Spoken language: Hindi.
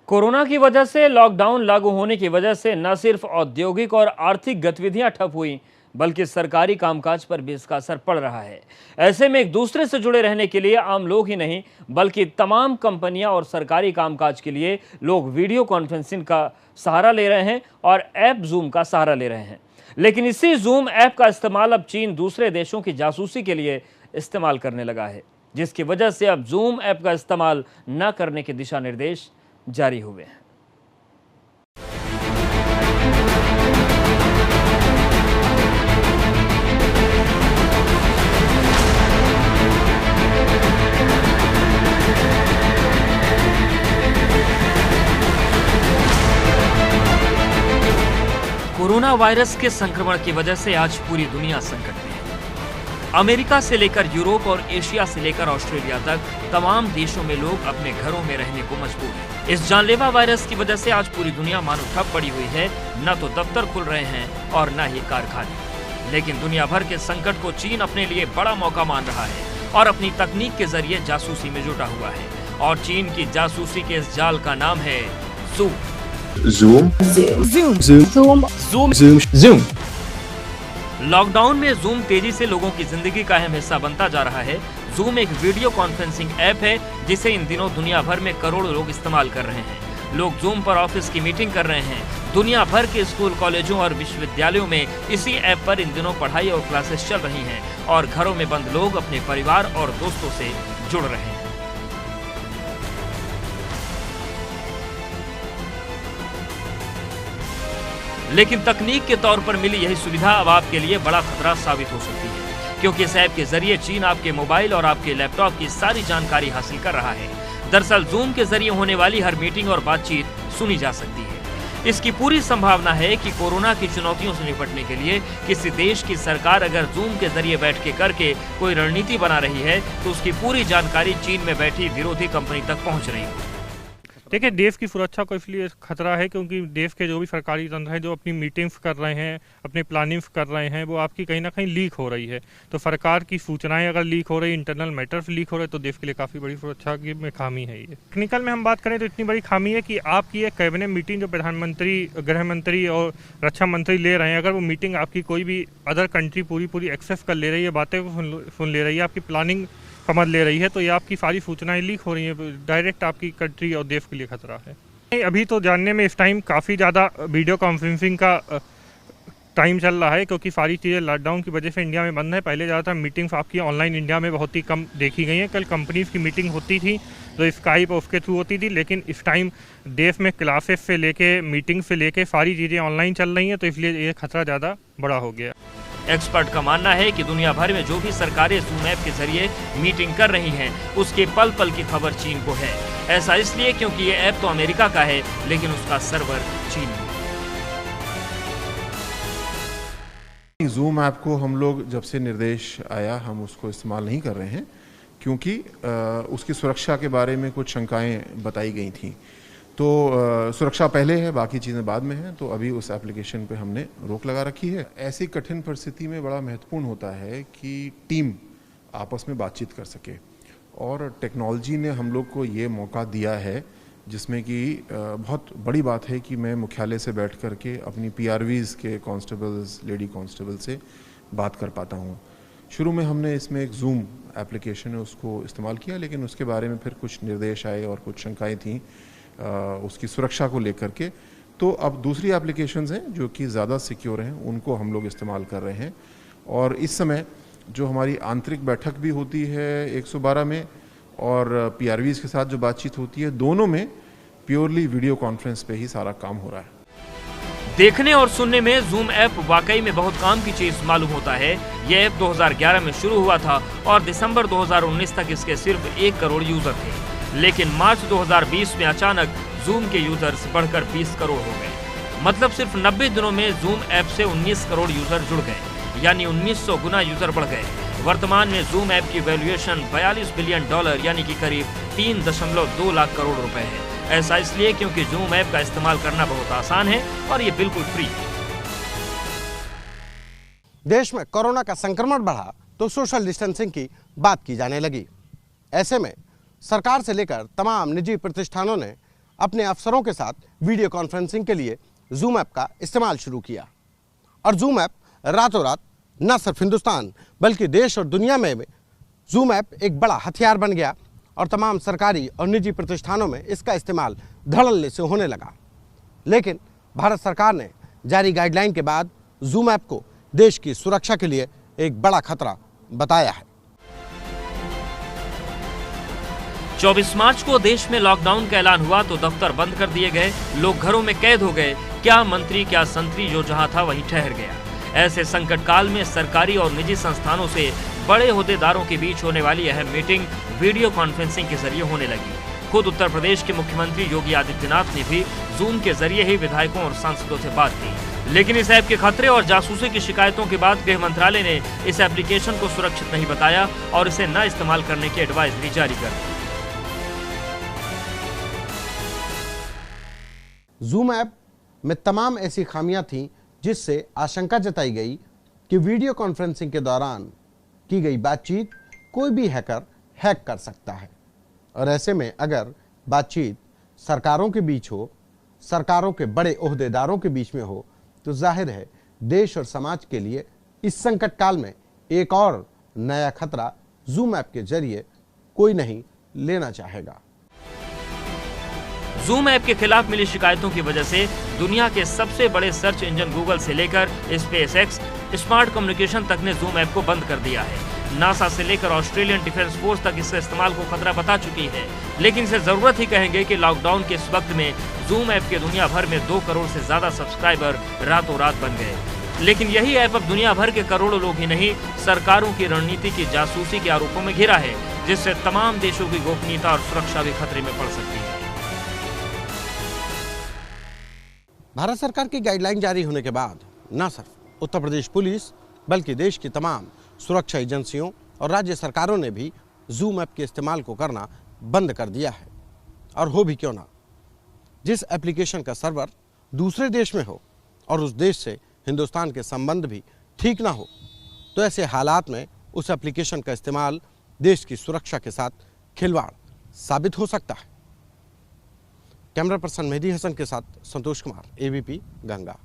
कोरोना की वजह से लॉकडाउन लागू होने की वजह से न सिर्फ औद्योगिक और आर्थिक गतिविधियां ठप हुई, बल्कि सरकारी कामकाज पर भी इसका असर पड़ रहा है। ऐसे में एक दूसरे से जुड़े रहने के लिए आम लोग ही नहीं, बल्कि तमाम कंपनियां और सरकारी कामकाज के लिए लोग वीडियो कॉन्फ्रेंसिंग का सहारा ले रहे हैं और ऐप जूम का सहारा ले रहे हैं। लेकिन इसी जूम ऐप का इस्तेमाल अब चीन दूसरे देशों की जासूसी के लिए इस्तेमाल करने लगा है, जिसकी वजह से अब जूम ऐप का इस्तेमाल न करने के दिशा निर्देश जारी हुए हैं। कोरोना वायरस के संक्रमण की वजह से आज पूरी दुनिया संकट में है। अमेरिका से लेकर यूरोप और एशिया से लेकर ऑस्ट्रेलिया तक तमाम देशों में लोग अपने घरों में रहने को मजबूर हैं। इस जानलेवा वायरस की वजह से आज पूरी दुनिया मानो ठप पड़ी हुई है। न तो दफ्तर खुल रहे हैं और न ही कारखाने। लेकिन दुनिया भर के संकट को चीन अपने लिए बड़ा मौका मान रहा है और अपनी तकनीक के जरिए जासूसी में जुटा हुआ है। और चीन की जासूसी के इस जाल का नाम है जूम। जूम। लॉकडाउन में जूम तेजी से लोगों की जिंदगी का अहम हिस्सा बनता जा रहा है। जूम एक वीडियो कॉन्फ्रेंसिंग ऐप है जिसे इन दिनों दुनिया भर में करोड़ों लोग इस्तेमाल कर रहे हैं। लोग जूम पर ऑफिस की मीटिंग कर रहे हैं। दुनिया भर के स्कूल, कॉलेजों और विश्वविद्यालयों में इसी ऐप पर इन दिनों पढ़ाई और क्लासेस चल रही हैं और घरों में बंद लोग अपने परिवार और दोस्तों से जुड़ रहे हैं। लेकिन तकनीक के तौर पर मिली यही सुविधा अब आपके लिए बड़ा खतरा साबित हो सकती है, क्योंकि इस ऐप के जरिए चीन आपके मोबाइल और आपके लैपटॉप की सारी जानकारी हासिल कर रहा है। दरअसल जूम के जरिए होने वाली हर मीटिंग और बातचीत सुनी जा सकती है। इसकी पूरी संभावना है कि कोरोना की चुनौतियों से निपटने के लिए किसी देश की सरकार अगर जूम के जरिए बैठ के करके कोई रणनीति बना रही है तो उसकी पूरी जानकारी चीन में बैठी विरोधी कंपनी तक पहुंच रही है। देखिए, देश की सुरक्षा को इसलिए खतरा है क्योंकि देश के जो भी सरकारी तंत्र हैं जो अपनी मीटिंग्स कर रहे हैं, अपनी प्लानिंग्स कर रहे हैं, वो आपकी कहीं ना कहीं लीक हो रही है। तो सरकार की सूचनाएं अगर लीक हो रही, इंटरनल मैटर्स लीक हो रहे, तो देश के लिए काफ़ी बड़ी सुरक्षा की में खामी है। ये टेक्निकल में हम बात करें तो इतनी बड़ी खामी है कि आपकी एक कैबिनेट मीटिंग जो प्रधानमंत्री, गृह मंत्री और रक्षा मंत्री ले रहे हैं, अगर वो मीटिंग आपकी कोई भी अदर कंट्री पूरी एक्सेस कर ले रही है, बातें सुन ले रही है, आपकी प्लानिंग समझ ले रही है, तो ये आपकी सारी सूचनाएं लीक हो रही हैं। डायरेक्ट आपकी कंट्री और देश के लिए खतरा है। अभी तो जानने में इस टाइम काफ़ी ज़्यादा वीडियो कॉन्फ्रेंसिंग का टाइम चल रहा है, क्योंकि सारी चीज़ें लॉकडाउन की वजह से इंडिया में बंद है। पहले ज़्यादातर मीटिंग्स आपकी ऑनलाइन इंडिया में बहुत ही कम देखी गई हैं। कल कंपनीज की मीटिंग होती थी जो स्काइप उसके थ्रू होती थी, लेकिन इस टाइम देश में क्लासेस से लेके मीटिंग से लेके सारी चीज़ें ऑनलाइन चल रही हैं, तो इसलिए ये खतरा ज़्यादा बड़ा हो गया। एक्सपर्ट का मानना है कि दुनिया भर में जो भी सरकारें जूम ऐप के जरिए मीटिंग कर रही हैं, उसके पल पल की खबर चीन को है। ऐसा इसलिए क्योंकि ये ऐप तो अमेरिका का है, लेकिन उसका सर्वर चीन में। जूम ऐप को हम लोग जब से निर्देश आया, हम उसको इस्तेमाल नहीं कर रहे हैं, क्योंकि उसकी सुरक्षा के बारे में कुछ शंकाएं बताई गई थी। तो सुरक्षा पहले है, बाकी चीज़ें बाद में हैं। तो अभी उस एप्लीकेशन पे हमने रोक लगा रखी है। ऐसी कठिन परिस्थिति में बड़ा महत्वपूर्ण होता है कि टीम आपस में बातचीत कर सके, और टेक्नोलॉजी ने हम लोग को ये मौका दिया है, जिसमें कि बहुत बड़ी बात है कि मैं मुख्यालय से बैठ कर के अपनी PRVs के कांस्टेबल्स, लेडी कांस्टेबल से बात कर पाता हूँ। शुरू में हमने इसमें एक जूम एप्लीकेशन है उसको इस्तेमाल किया, लेकिन उसके बारे में फिर कुछ निर्देश आए और कुछ शंकाएँ थीं उसकी सुरक्षा को लेकर के। तो अब दूसरी एप्लीकेशंस हैं जो कि ज़्यादा सिक्योर हैं, उनको हम लोग इस्तेमाल कर रहे हैं। और इस समय जो हमारी आंतरिक बैठक भी होती है 112 में, और PRVs के साथ जो बातचीत होती है, दोनों में प्योरली वीडियो कॉन्फ्रेंस पे ही सारा काम हो रहा है। देखने और सुनने में जूम ऐप वाकई में बहुत काम की चीज मालूम होता है। यह ऐप 2011 में शुरू हुआ था और दिसंबर 2019 तक इसके सिर्फ 1 करोड़ यूजर थे। लेकिन मार्च 2020 में अचानक जूम के यूजर्स बढ़कर 20 करोड़ हो गए। मतलब सिर्फ 90 दिनों में जूम ऐप से 19 करोड़ यूजर जुड़ गए, यानी 1900 गुना यूजर बढ़ गए। वर्तमान में जूम ऐप की वैल्यूएशन $42 बिलियन यानी कि करीब 3.2 लाख करोड़ रुपए है। ऐसा इसलिए क्योंकि जूम ऐप का इस्तेमाल करना बहुत आसान है और ये बिल्कुल फ्री है। देश में कोरोना का संक्रमण बढ़ा तो सोशल डिस्टेंसिंग की बात की जाने लगी। ऐसे में सरकार से लेकर तमाम निजी प्रतिष्ठानों ने अपने अफसरों के साथ वीडियो कॉन्फ्रेंसिंग के लिए जूम ऐप का इस्तेमाल शुरू किया। और जूम ऐप रातों रात न सिर्फ हिंदुस्तान बल्कि देश और दुनिया में जूम ऐप एक बड़ा हथियार बन गया और तमाम सरकारी और निजी प्रतिष्ठानों में इसका इस्तेमाल धड़ल्ले से होने लगा। लेकिन भारत सरकार ने जारी गाइडलाइन के बाद जूम ऐप को देश की सुरक्षा के लिए एक बड़ा खतरा बताया है। 24 मार्च को देश में लॉकडाउन का ऐलान हुआ तो दफ्तर बंद कर दिए गए, लोग घरों में कैद हो गए। क्या मंत्री क्या संतरी जो जहां था वहीं ठहर गया। ऐसे संकट काल में सरकारी और निजी संस्थानों से बड़े ओहदेदारों के बीच होने वाली अहम मीटिंग वीडियो कॉन्फ्रेंसिंग के जरिए होने लगी। खुद उत्तर प्रदेश के मुख्यमंत्री योगी आदित्यनाथ ने भी जूम के जरिए ही विधायकों और सांसदों से बात की। लेकिन इस ऐप के खतरे और जासूसी की शिकायतों के बाद गृह मंत्रालय ने इस एप्लीकेशन को सुरक्षित नहीं बताया और इसे न इस्तेमाल करने की एडवाइजरी जारी कर दी। जूम ऐप में तमाम ऐसी खामियां थीं जिससे आशंका जताई गई कि वीडियो कॉन्फ्रेंसिंग के दौरान की गई बातचीत कोई भी हैकर हैक कर सकता है। और ऐसे में अगर बातचीत सरकारों के बीच हो, सरकारों के बड़े ओहदेदारों के बीच में हो, तो जाहिर है देश और समाज के लिए इस संकट काल में एक और नया खतरा जूम ऐप के जरिए कोई नहीं लेना चाहेगा। जूम ऐप के खिलाफ मिली शिकायतों की वजह से दुनिया के सबसे बड़े सर्च इंजन गूगल से लेकर स्पेसएक्स, स्मार्ट कम्युनिकेशन तक ने जूम ऐप को बंद कर दिया है। नासा से लेकर ऑस्ट्रेलियन डिफेंस फोर्स तक इसके इस्तेमाल को खतरा बता चुकी है। लेकिन इसे जरूरत ही कहेंगे कि लॉकडाउन के इस वक्त में जूम ऐप के दुनिया भर में 2 करोड़ से ज्यादा सब्सक्राइबर रातों रात बन गए। लेकिन यही ऐप अब दुनिया भर के करोड़ों लोग ही नहीं, सरकारों की रणनीति की जासूसी के आरोपों में घिरा है, जिससे तमाम देशों की गोपनीयता और सुरक्षा भी खतरे में पड़ सकती है। भारत सरकार की गाइडलाइन जारी होने के बाद न सिर्फ उत्तर प्रदेश पुलिस बल्कि देश की तमाम सुरक्षा एजेंसियों और राज्य सरकारों ने भी जूम ऐप के इस्तेमाल को करना बंद कर दिया है। और हो भी क्यों ना, जिस एप्लीकेशन का सर्वर दूसरे देश में हो और उस देश से हिंदुस्तान के संबंध भी ठीक ना हो, तो ऐसे हालात में उस एप्लीकेशन का इस्तेमाल देश की सुरक्षा के साथ खिलवाड़ साबित हो सकता है। कैमरा पर्सन मेहदी हसन के साथ संतोष कुमार, ABP गंगा।